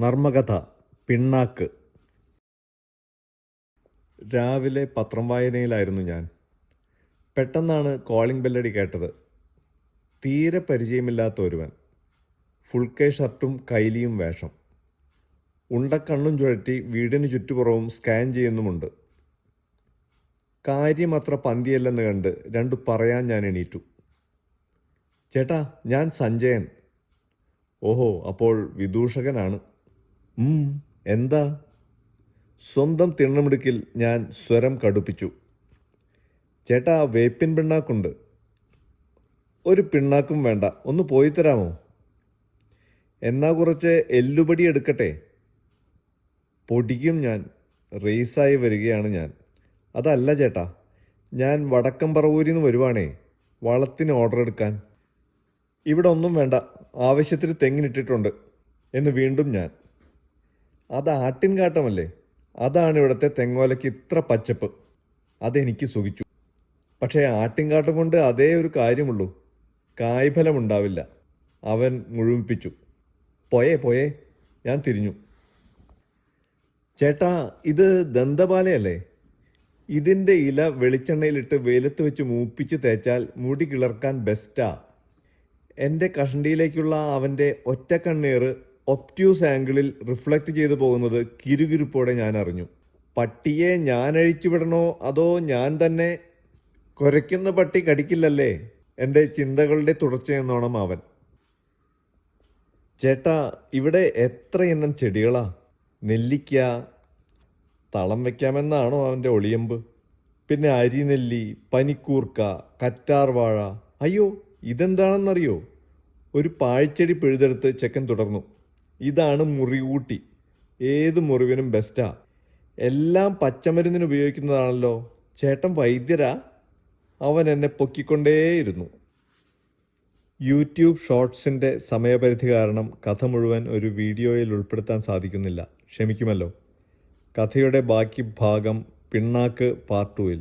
നർമ്മകഥ പിണ്ണാക്ക്. രാവിലെ പത്രം വായനയിലായിരുന്നു ഞാൻ. പെട്ടെന്നാണ് കോളിംഗ് ബെല്ലടി കേട്ടത്. തീരെ പരിചയമില്ലാത്ത ഒരുവൻ. ഫുൾ കൈ ഷർട്ടും കൈലിയും വേഷം. ഉണ്ടക്കണ്ണും ചുഴറ്റി വീടിന് ചുറ്റുപുറവും സ്കാൻ ചെയ്യുന്നുമുണ്ട്. കാര്യം അത്ര പന്തിയല്ലെന്ന് കണ്ട് രണ്ടു പറയാൻ ഞാൻ എണീറ്റു. ചേട്ടാ, ഞാൻ സഞ്ജയൻ. ഓഹോ, അപ്പോൾ വിദൂഷകനാണ്. എന്താ? സ്വന്തം തിണ്ണമിടുക്കിൽ ഞാൻ സ്വരം കടുപ്പിച്ചു. ചേട്ടാ, വേപ്പിൻ പിണ്ണാക്കുണ്ട്. ഒരു പിണ്ണാക്കും വേണ്ട, ഒന്ന് പോയി തരാമോ? എന്നാ കുറച്ച് എല്ലുപടി എടുക്കട്ടെ? പൊടിക്കും ഞാൻ. റേസായി വരികയാണ് ഞാൻ. അതല്ല ചേട്ടാ, ഞാൻ വടക്കം പറവൂരിൽ നിന്ന് വരുവാണേ, വളത്തിന് ഓർഡർ എടുക്കാൻ. ഇവിടെ ഒന്നും വേണ്ട, ആവശ്യത്തിന് തെങ്ങിനിട്ടിട്ടുണ്ട് എന്ന് വീണ്ടും ഞാൻ. അത് ആട്ടിൻകാട്ടമല്ലേ, അതാണ് ഇവിടുത്തെ തെങ്ങോലയ്ക്ക് ഇത്ര പച്ചപ്പ്. അതെനിക്ക് സുഖിച്ചു. പക്ഷേ ആട്ടിൻകാട്ടം കൊണ്ട് അതേ ഒരു കാര്യമുള്ളൂ, കായ്ഫലമുണ്ടാവില്ല. അവൻ മുഴുമിപ്പിച്ചു. പോയേ പോയേ, ഞാൻ തിരിഞ്ഞു. ചേട്ടാ, ഇത് ദന്തപാലയല്ലേ? ഇതിൻ്റെ ഇല വെളിച്ചെണ്ണയിലിട്ട് വെയിലത്ത് വെച്ച് മൂപ്പിച്ച് തേച്ചാൽ മുടി കിളർക്കാൻ ബെസ്റ്റാ. എൻ്റെ കഷണ്ടിയിലേക്കുള്ള അവൻ്റെ ഒറ്റക്കണ്ണീർ ഒപ്റ്റ്യൂസ് ആംഗിളിൽ റിഫ്ലക്റ്റ് ചെയ്തു പോകുന്നത് കിരുകിരുപ്പോടെ ഞാൻ അറിഞ്ഞു. പട്ടിയെ ഞാൻ അഴിച്ചുവിടണോ അതോ ഞാൻ തന്നെ? കുരയ്ക്കുന്ന പട്ടി കടിക്കില്ലല്ലേ, എൻ്റെ ചിന്തകളുടെ തുടർച്ചയെന്നോണം അവൻ. ചേട്ടാ, ഇവിടെ എത്ര എണ്ണം ചെടികളാ. നെല്ലിക്ക, തളം വയ്ക്കാമെന്നാണോ അവൻ്റെ ഒളിയമ്പ്? പിന്നെ അരിനെല്ലി, പനിക്കൂർക്ക, കറ്റാർവാഴ. അയ്യോ, ഇതെന്താണെന്നറിയോ? ഒരു പാഴ്ചെടി പിഴുതെടുത്ത് ചെക്കൻ തുടർന്നു. ഇതാണ് മുറികൂട്ടി. ഏത് മുറിവിനും ബെസ്റ്റാ. എല്ലാം പച്ചമരുന്നിന് ഉപയോഗിക്കുന്നതാണല്ലോ. ചേട്ടൻ വൈദ്യരാ? അവൻ എന്നെ പൊക്കിക്കൊണ്ടേയിരുന്നു. യൂട്യൂബ് ഷോർട്സിൻ്റെ സമയപരിധി കാരണം കഥ മുഴുവൻ ഒരു വീഡിയോയിൽ ഉൾപ്പെടുത്താൻ സാധിക്കുന്നില്ല. ക്ഷമിക്കുമല്ലോ. കഥയുടെ ബാക്കി ഭാഗം പിണ്ണാക്ക് പാർട്ട് 2-ൽ.